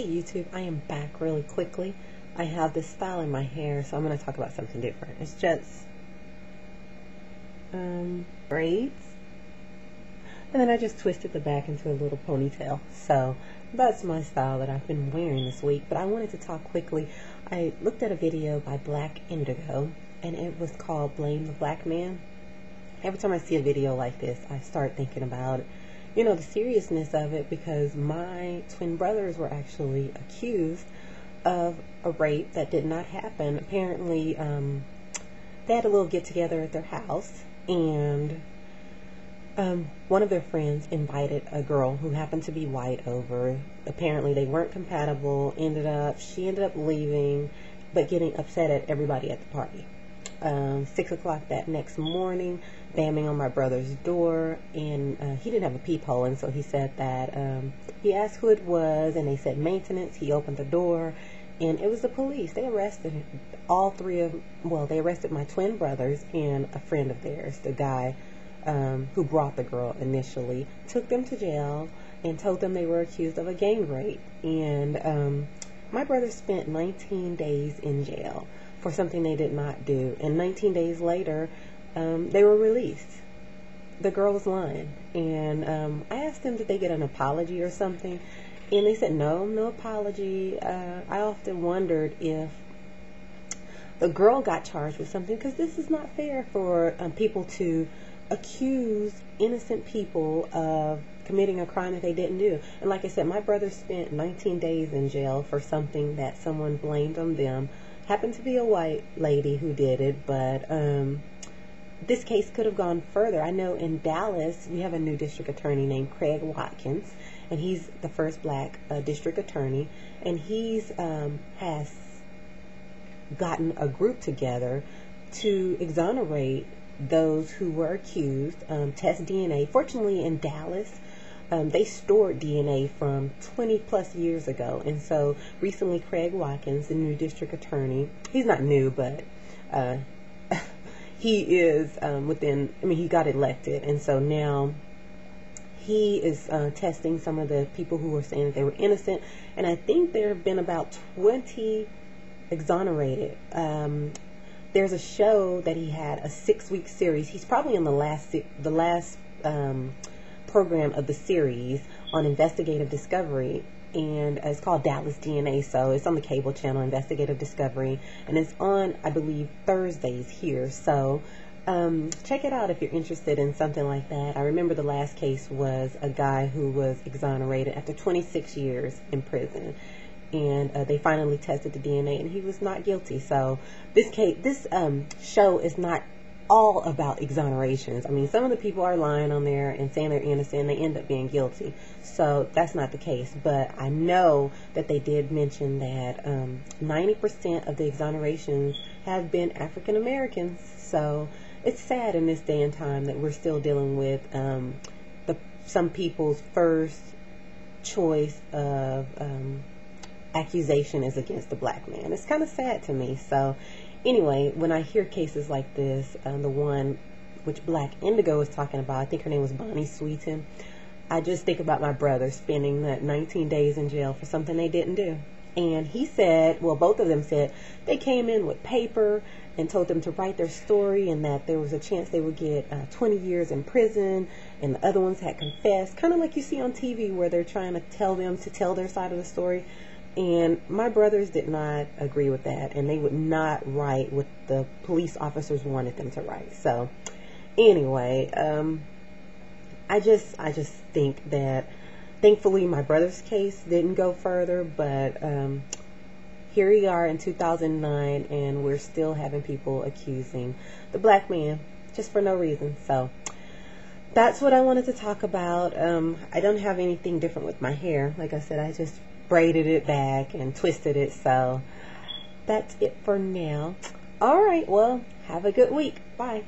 Hey YouTube, I am back really quickly. I have this style in my hair, so I'm going to talk about something different. It's just braids, and then I just twisted the back into a little ponytail. So that's my style that I've been wearing this week. But I wanted to talk quickly. I looked at a video by Black Indigo, and it was called Blame the Black Man. Every time I see a video like this, I start thinking about the seriousness of it, because my twin brothers were actually accused of a rape that did not happen. Apparently, they had a little get-together at their house, and one of their friends invited a girl who happened to be white over. Apparently, they weren't compatible. She ended up leaving, but getting upset at everybody at the party. 6 o'clock that next morning, banging on my brother's door, and he didn't have a peephole, and so he said that he asked who it was, and they said maintenance. He opened the door, and it was the police. They arrested they arrested my twin brothers and a friend of theirs, the guy who brought the girl initially, took them to jail and told them they were accused of a gang rape. And my brother spent 19 days in jail for something they did not do, and 19 days later, they were released. The girl was lying, and I asked them, did they get an apology or something, and they said no apology. I often wondered if the girl got charged with something, because this is not fair for people to accuse innocent people of committing a crime that they didn't do. And like I said, my brother spent 19 days in jail for something that someone blamed on them. Happened to be a white lady who did it, but this case could have gone further. I know in Dallas we have a new district attorney named Craig Watkins, and he's the first black district attorney, and he's has gotten a group together to exonerate those who were accused, test DNA. Fortunately, in Dallas, they stored DNA from 20 plus years ago, and so recently Craig Watkins, the new district attorney, he's not new, but he is he got elected, and so now he is testing some of the people who were saying that they were innocent, and I think there have been about 20 exonerated. There's a show that he had, a 6-week series. He's probably in the last program of the series on investigative discovery, and it's called Dallas DNA. So it's on the cable channel, Investigative Discovery, and it's on, I believe, Thursdays here. So check it out if you're interested in something like that. I remember the last case was a guy who was exonerated after 26 years in prison, and they finally tested the DNA, and he was not guilty. So this show is not all about exonerations. I mean, some of the people are lying on there and saying they're innocent, and they end up being guilty. So that's not the case. But I know that they did mention that 90% of the exonerations have been African Americans. So it's sad in this day and time that we're still dealing with some people's first choice of accusation is against the black man. It's kind of sad to me. So anyway, when I hear cases like this, the one which Black Indigo was talking about, I think her name was Bonnie Sweeten, I just think about my brother spending that 19 days in jail for something they didn't do. And he said, well, both of them said they came in with paper and told them to write their story, and that there was a chance they would get 20 years in prison, and the other ones had confessed, kind of like you see on TV where they're trying to tell them to tell their side of the story. And my brothers did not agree with that, and they would not write what the police officers wanted them to write. So anyway, I just think that thankfully my brother's case didn't go further, but here we are in 2009, and we're still having people accusing the black man just for no reason. So that's what I wanted to talk about. I don't have anything different with my hair. Like I said, I just braided it back and twisted it. So that's it for now. All right, well, have a good week. Bye.